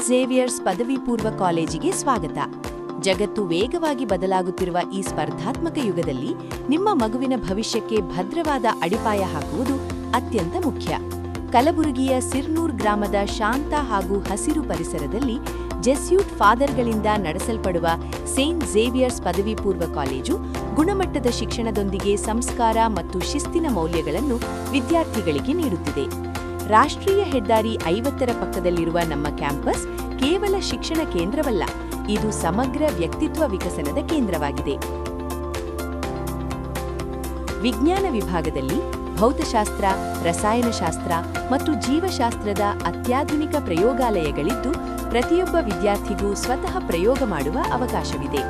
Xavier's ಪದವಿ ಪೂರ್ವ ಕಾಲೇಜಿಗೆ ಸ್ವಾಗತ. ಜಗತ್ತು ವೇಗವಾಗಿ ಬದಲಾಗುತ್ತಿರುವ ಈ ಸ್ಪರ್ಧಾತ್ಮಕ ಯುಗದಲ್ಲಿ ನಿಮ್ಮ ಮಗುವಿನ ಭವಿಷ್ಯಕ್ಕೆ ಭದ್ರವಾದ ಅಡಿಪಾಯ ಹಾಕುವುದು ಅತ್ಯಂತ ಮುಖ್ಯ. ಕಲಬುರಗಿಯ ಸಿರ್ನೂರ್ ಗ್ರಾಮದ ಶಾಂತ ಹಾಗೂ ಹಸಿರು ಪರಿಸರದಲ್ಲಿ ಜೆಸ್ಯೂಟ್ ಫಾದರ್ಗಳಿಂದ ನಡೆಸಲ್ಪಡುವ ಸೇಂಟ್ ಝೇವಿಯರ್ಸ್ ಪದವಿ ಪೂರ್ವ ಕಾಲೇಜು ಗುಣಮಟ್ಟದ ಶಿಕ್ಷಣದೊಂದಿಗೆ ಸಂಸ್ಕಾರ ಮತ್ತು ಶಿಸ್ತಿನ ಮೌಲ್ಯಗಳನ್ನು ವಿದ್ಯಾರ್ಥಿಗಳಿಗೆ ನೀಡುತ್ತಿದೆ. ರಾಷ್ಟ್ರೀಯ ಹೆದ್ದಾರಿ 50ರ ಪಕ್ಕದಲ್ಲಿರುವ ನಮ್ಮ ಕ್ಯಾಂಪಸ್ ಕೇವಲ ಶಿಕ್ಷಣ ಕೇಂದ್ರವಲ್ಲ, ಇದು ಸಮಗ್ರ ವ್ಯಕ್ತಿತ್ವ ವಿಕಸನದ ಕೇಂದ್ರವಾಗಿದೆ. ವಿಜ್ಞಾನ ವಿಭಾಗದಲ್ಲಿ ಭೌತಶಾಸ್ತ್ರ, ರಸಾಯನಶಾಸ್ತ್ರ ಮತ್ತು ಜೀವಶಾಸ್ತ್ರದ ಅತ್ಯಾಧುನಿಕ ಪ್ರಯೋಗಾಲಯಗಳಿದ್ದು, ಪ್ರತಿಯೊಬ್ಬ ವಿದ್ಯಾರ್ಥಿಗೂ ಸ್ವತಃ ಪ್ರಯೋಗ ಮಾಡುವ ಅವಕಾಶವಿದೆ.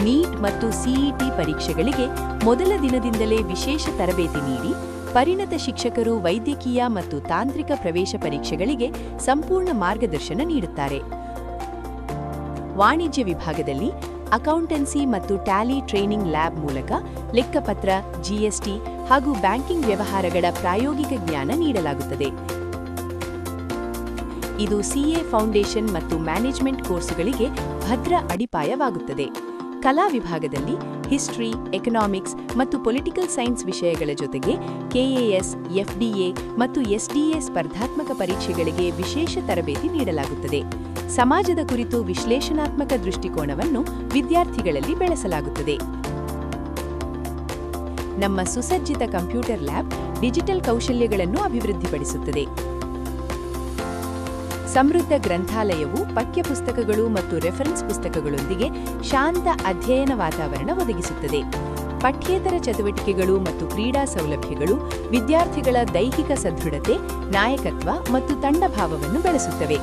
ನೀಟ್ ಮತ್ತು ಸಿಇಟಿ ಪರೀಕ್ಷೆಗಳಿಗೆ ಮೊದಲ ದಿನದಿಂದಲೇ ವಿಶೇಷ ತರಬೇತಿ ನೀಡಿ, ಪರಿಣತ ಶಿಕ್ಷಕರು ವೈದ್ಯಕೀಯ ಮತ್ತು ತಾಂತ್ರಿಕ ಪ್ರವೇಶ ಪರೀಕ್ಷೆಗಳಿಗೆ ಸಂಪೂರ್ಣ ಮಾರ್ಗದರ್ಶನ ನೀಡುತ್ತಾರೆ. ವಾಣಿಜ್ಯ ವಿಭಾಗದಲ್ಲಿ ಅಕೌಂಟೆನ್ಸಿ ಮತ್ತು ಟ್ಯಾಲಿ ಟ್ರೈನಿಂಗ್ ಲ್ಯಾಬ್ ಮೂಲಕ ಲೆಕ್ಕಪತ್ರ, ಜಿಎಸ್ಟಿ ಹಾಗೂ ಬ್ಯಾಂಕಿಂಗ್ ವ್ಯವಹಾರಗಳ ಪ್ರಾಯೋಗಿಕ ಜ್ಞಾನ ನೀಡಲಾಗುತ್ತದೆ. ಇದು ಸಿಎ ಫೌಂಡೇಶನ್ ಮತ್ತು ಮ್ಯಾನೇಜ್ಮೆಂಟ್ ಕೋರ್ಸುಗಳಿಗೆ ಭದ್ರ ಅಡಿಪಾಯವಾಗುತ್ತದೆ. ಕಲಾ ವಿಭಾಗದಲ್ಲಿ ಹಿಸ್ಟರಿ, ಎಕನಾಮಿಕ್ಸ್ ಮತ್ತು ಪೊಲಿಟಿಕಲ್ ಸೈನ್ಸ್ ವಿಷಯಗಳ ಜೊತೆಗೆ ಕೆಎಎಸ್, ಎಫ್ಡಿಎ ಮತ್ತು ಎಸ್ಡಿಎ ಸ್ಪರ್ಧಾತ್ಮಕ ಪರೀಕ್ಷೆಗಳಿಗೆ ವಿಶೇಷ ತರಬೇತಿ ನೀಡಲಾಗುತ್ತದೆ. ಸಮಾಜದ ಕುರಿತು ವಿಶ್ಲೇಷಣಾತ್ಮಕ ದೃಷ್ಟಿಕೋನವನ್ನು ವಿದ್ಯಾರ್ಥಿಗಳಲ್ಲಿ ಬೆಳೆಸಲಾಗುತ್ತದೆ. ನಮ್ಮ ಸುಸಜ್ಜಿತ ಕಂಪ್ಯೂಟರ್ ಲ್ಯಾಬ್ ಡಿಜಿಟಲ್ ಕೌಶಲ್ಯಗಳನ್ನು ಅಭಿವೃದ್ಧಿಪಡಿಸುತ್ತದೆ. ಸಮೃದ್ಧ ಗ್ರಂಥಾಲಯವು ಪಠ್ಯಪುಸ್ತಕಗಳು ಮತ್ತು ರೆಫರೆನ್ಸ್ ಪುಸ್ತಕಗಳೊಂದಿಗೆ ಶಾಂತ ಅಧ್ಯಯನ ವಾತಾವರಣ ಒದಗಿಸುತ್ತದೆ. ಪಠ್ಯೇತರ ಚಟುವಟಿಕೆಗಳು ಮತ್ತು ಕ್ರೀಡಾ ಸೌಲಭ್ಯಗಳು ವಿದ್ಯಾರ್ಥಿಗಳ ದೈಹಿಕ ಸದೃಢತೆ, ನಾಯಕತ್ವ ಮತ್ತು ತಂಡಭಾವವನ್ನು ಬೆಳೆಸುತ್ತವೆ.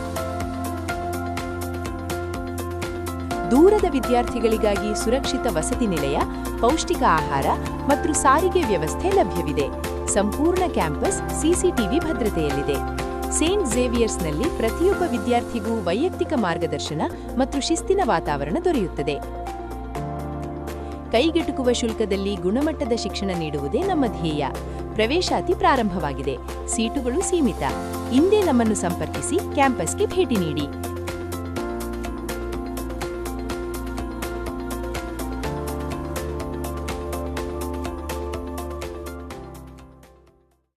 ದೂರದ ವಿದ್ಯಾರ್ಥಿಗಳಿಗಾಗಿ ಸುರಕ್ಷಿತ ವಸತಿ ನಿಲಯ, ಪೌಷ್ಟಿಕ ಆಹಾರ ಮತ್ತು ಸಾರಿಗೆ ವ್ಯವಸ್ಥೆ ಲಭ್ಯವಿದೆ. ಸಂಪೂರ್ಣ ಕ್ಯಾಂಪಸ್ ಸಿಸಿಟಿವಿ ಭದ್ರತೆಯಲ್ಲಿದೆ. ಸೇಂಟ್ ಝೇವಿಯರ್ಸ್ನಲ್ಲಿ ಪ್ರತಿಯೊಬ್ಬ ವಿದ್ಯಾರ್ಥಿಗೂ ವೈಯಕ್ತಿಕ ಮಾರ್ಗದರ್ಶನ ಮತ್ತು ಶಿಸ್ತಿನ ವಾತಾವರಣ ದೊರೆಯುತ್ತದೆ. ಕೈಗೆಟುಕುವ ಶುಲ್ಕದಲ್ಲಿ ಗುಣಮಟ್ಟದ ಶಿಕ್ಷಣ ನೀಡುವುದೇ ನಮ್ಮ ಧ್ಯೇಯ. ಪ್ರವೇಶಾತಿ ಪ್ರಾರಂಭವಾಗಿದೆ. ಸೀಟುಗಳು ಸೀಮಿತ. ಇಂದೇ ನಮ್ಮನ್ನು ಸಂಪರ್ಕಿಸಿ, ಕ್ಯಾಂಪಸ್ಗೆ ಭೇಟಿ ನೀಡಿ.